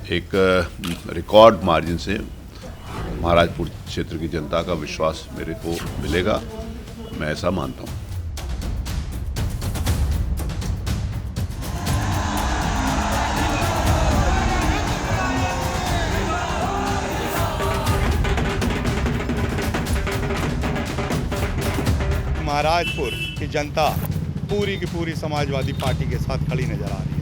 एक record margin से महाराजपुर क्षेत्र की जनता का विश्वास मेरे को मिलेगा, मैं ऐसा मानता हूँ। महाराजपुर की जनता पूरी की पूरी समाजवादी पार्टी के साथ खड़ी नजर आ रही है।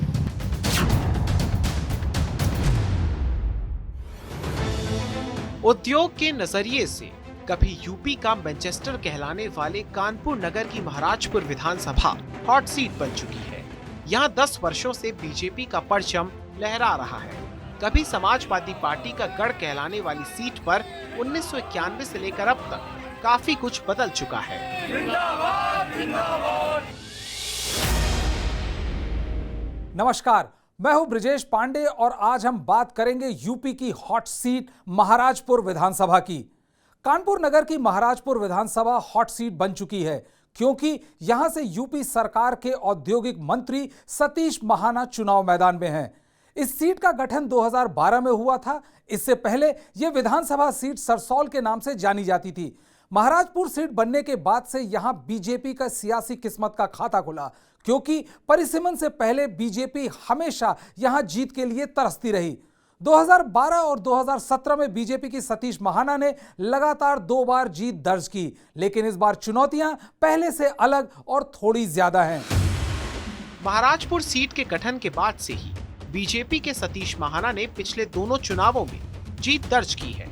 उद्योग के नजरिए से कभी यूपी का मैनचेस्टर कहलाने वाले कानपुर नगर की महाराजपुर विधानसभा हॉट सीट बन चुकी है। यहां 10 वर्षों से बीजेपी का परचम लहरा रहा है। कभी समाजवादी पार्टी का गढ़ कहलाने वाली सीट पर 1991 से लेकर अब तक काफी कुछ बदल चुका है। नमस्कार, मैं हूं ब्रिजेश पांडे और आज हम बात करेंगे यूपी की हॉट सीट महाराजपुर विधानसभा की। कानपुर नगर की महाराजपुर विधानसभा हॉट सीट बन चुकी है क्योंकि यहां से यूपी सरकार के औद्योगिक मंत्री सतीश महाना चुनाव मैदान में हैं। इस सीट का गठन 2012 में हुआ था। इससे पहले यह विधानसभा सीट सरसौल के नाम से जानी जाती थी। महाराजपुर सीट बनने के बाद से यहां बीजेपी का सियासी किस्मत का खाता खुला क्योंकि परिसीमन से पहले बीजेपी हमेशा यहां जीत के लिए तरसती रही। 2012 और 2017 में बीजेपी की सतीश महाना ने लगातार 2 बार जीत दर्ज की, लेकिन इस बार चुनौतियां पहले से अलग और थोड़ी ज्यादा हैं। महाराजपुर सीट के गठन के बाद से ही बीजेपी के सतीश महाना ने पिछले दोनों चुनावों में जीत दर्ज की है।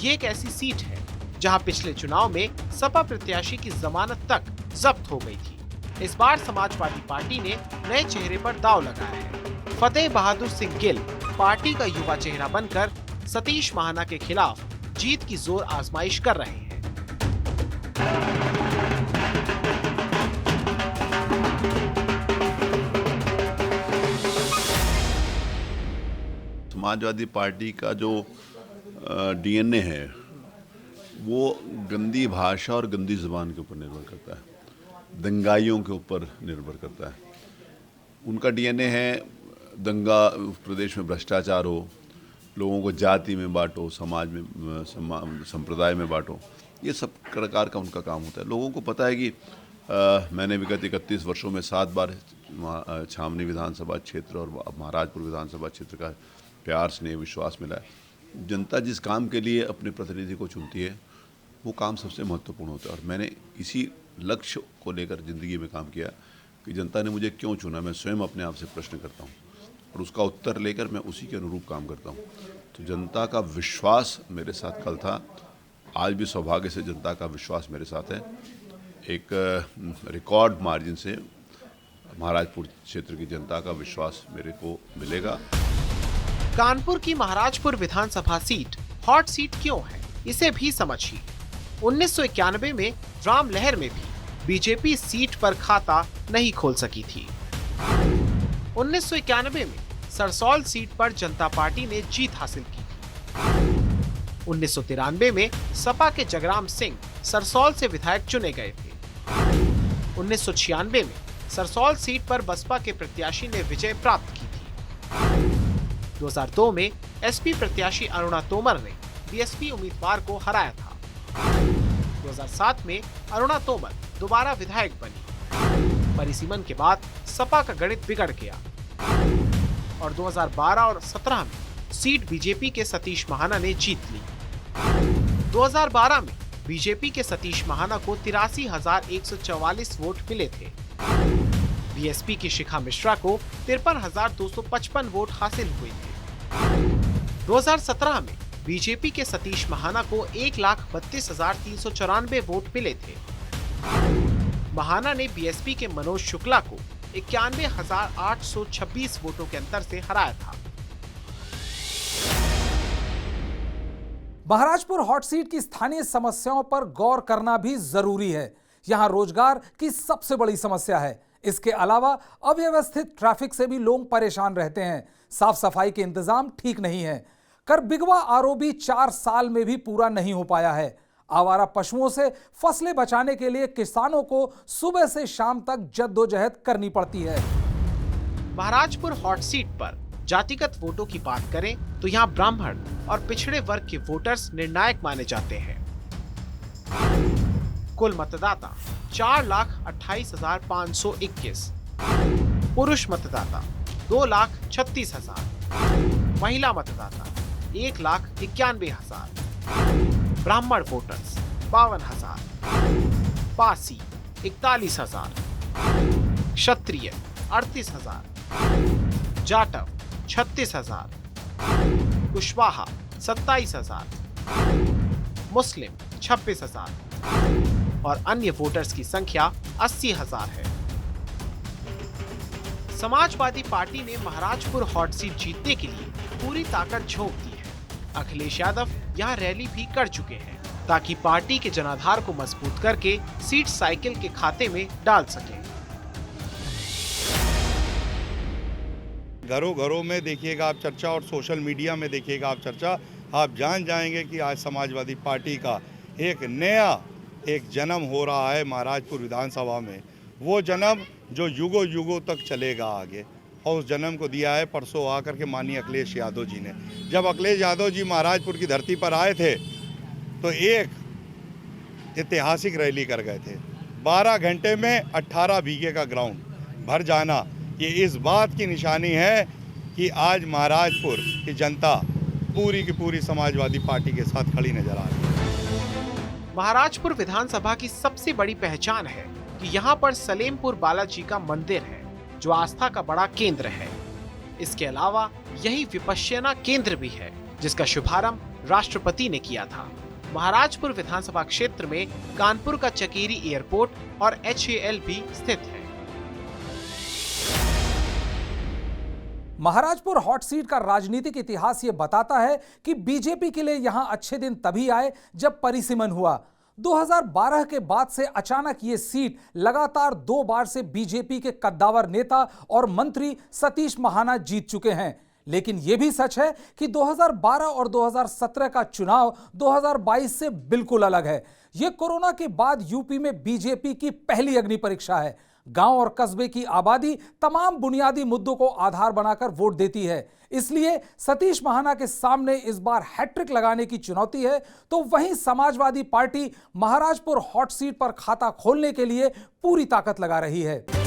ये एक ऐसी सीट है जहां पिछले चुनाव में सपा प्रत्याशी की जमानत तक जब्त हो गई थी। इस बार समाजवादी पार्टी ने नए चेहरे पर दांव लगाया है। फतेह बहादुर सिंह गिल पार्टी का युवा चेहरा बनकर सतीश महाना के खिलाफ जीत की जोर आजमाइश कर रहे हैं। समाजवादी पार्टी का जो डीएनए है वो गंदी भाषा और गंदी ज़ुबान के ऊपर निर्भर करता है, दंगाइयों के ऊपर निर्भर करता है। उनका डीएनए है दंगा, प्रदेश में भ्रष्टाचार हो, लोगों को जाति में बांटो, समाज में संप्रदाय में बांटो, ये सब प्रकार का उनका काम होता है। लोगों को पता है कि मैंने विगत 31 वर्षों में 7 बार छावनी विधानसभा क्षेत्र और महाराजपुर विधानसभा क्षेत्र का प्यार स्नेह विश्वास मिला है। जनता जिस काम के लिए अपने प्रतिनिधि को चुनती है वो काम सबसे महत्वपूर्ण होता है और मैंने इसी लक्ष्य को लेकर ज़िंदगी में काम किया कि जनता ने मुझे क्यों चुना। मैं स्वयं अपने आप से प्रश्न करता हूँ और उसका उत्तर लेकर मैं उसी के अनुरूप काम करता हूँ। तो जनता का विश्वास मेरे साथ कल था, आज भी सौभाग्य से जनता का विश्वास मेरे साथ है। एक रिकॉर्ड मार्जिन से महाराजपुर क्षेत्र की जनता का विश्वास मेरे को मिलेगा। कानपुर की महाराजपुर विधानसभा सीट हॉट सीट क्यों है, इसे भी समझिए। 1991 में राम लहर में भी बीजेपी सीट पर खाता नहीं खोल सकी थी। 1991 में सरसौल सीट पर जनता पार्टी ने जीत हासिल की थी। 1993 में सपा के जगराम सिंह सरसौल से विधायक चुने गए थे। 1996 में सरसौल सीट पर बसपा के प्रत्याशी ने विजय प्राप्त की थी। 2002 में एसपी प्रत्याशी अरुणा तोमर ने बीएसपी उम्मीदवार को हराया था। 2007 में अरुणा तोमर दोबारा विधायक बनी। परिसीमन के बाद सपा का गणित बिगड़ गया और 2012 और 17 में सीट बीजेपी के सतीश महाना ने जीत ली। 2012 में बीजेपी के सतीश महाना को 83,144 वोट मिले थे। बीएसपी की शिखा मिश्रा को 53,255 वोट हासिल हुए थे। 2017 में बीजेपी के सतीश महाना को 1,32,394 वोट मिले थे। महाना ने बीएसपी के मनोज शुक्ला को 91,826 वोटों के अंतर से हराया था। महाराजपुर हॉट सीट की स्थानीय समस्याओं पर गौर करना भी जरूरी है। यहां रोजगार की सबसे बड़ी समस्या है। इसके अलावा अव्यवस्थित ट्रैफिक से भी लोग परेशान रहते हैं। साफ सफाई के इंतजाम ठीक नहीं है। करबिगवा आरओ भी 4 साल में भी पूरा नहीं हो पाया है। आवारा पशुओं से फसलें बचाने के लिए किसानों को सुबह से शाम तक जद्दोजहद करनी पड़ती है। महाराजपुर हॉट सीट पर जातिगत वोटों की बात करें तो यहाँ ब्राह्मण और पिछड़े वर्ग के वोटर्स निर्णायक माने जाते हैं। कुल मतदाता 4,28,521, पुरुष मतदाता 2,36,000, महिला मतदाता 1,91,000, ब्राह्मण वोटर्स 52,000, पासी 41,000, क्षत्रिय 38,000, जाटव 36,000, कुशवाहा 27,000, मुस्लिम 26,000 और अन्य वोटर्स की संख्या 80,000 है। समाजवादी पार्टी ने महाराजपुर हॉट सीट जीतने के लिए पूरी ताकत झोंक दी है। अखिलेश यादव यहां रैली भी कर चुके हैं ताकि पार्टी के जनाधार को मजबूत करके सीट साइकिल के खाते में डाल सकें। घरों घरों में देखिएगा आप चर्चा और सोशल मीडिया में देखिएगा आप चर्चा, आप जान जाएंगे कि आज समाजवादी पार्टी का एक नया जन्म हो रहा है महाराजपुर विधानसभा में। वो जन्म जो युगों युगों तक चलेगा आगे, और उस जन्म को दिया है परसों आकर के माननीय अखिलेश यादव जी ने। जब अखिलेश यादव जी महाराजपुर की धरती पर आए थे तो एक ऐतिहासिक रैली कर गए थे। 12 घंटे में 18 बीघे का ग्राउंड भर जाना, ये इस बात की निशानी है कि आज महाराजपुर की जनता पूरी की पूरी समाजवादी पार्टी के साथ खड़ी नजर आ रही है। महाराजपुर विधानसभा की सबसे बड़ी पहचान है कि यहाँ पर सलेमपुर बालाजी का मंदिर है जो आस्था का बड़ा केंद्र है। इसके अलावा यही विपश्यना केंद्र भी है जिसका शुभारंभ राष्ट्रपति ने किया था। महाराजपुर विधानसभा क्षेत्र में कानपुर का चकेरी एयरपोर्ट और HAL भी स्थित है। महाराजपुर हॉट सीट का राजनीतिक इतिहास यह बताता है कि बीजेपी के लिए यहां अच्छे दिन तभी आए जब परिसीमन हुआ। 2012 के बाद से अचानक ये सीट लगातार 2 बार से बीजेपी के कद्दावर नेता और मंत्री सतीश महाना जीत चुके हैं। लेकिन यह भी सच है कि 2012 और 2017 का चुनाव 2022 से बिल्कुल अलग है। यह कोरोना के बाद यूपी में बीजेपी की पहली अग्नि परीक्षा है। गांव और कस्बे की आबादी तमाम बुनियादी मुद्दों को आधार बनाकर वोट देती है। इसलिए सतीश महाना के सामने इस बार हैट्रिक लगाने की चुनौती है, तो वहीं Samajwadi party Maharajpur hot seat पर खाता खोलने के लिए पूरी ताकत लगा रही है।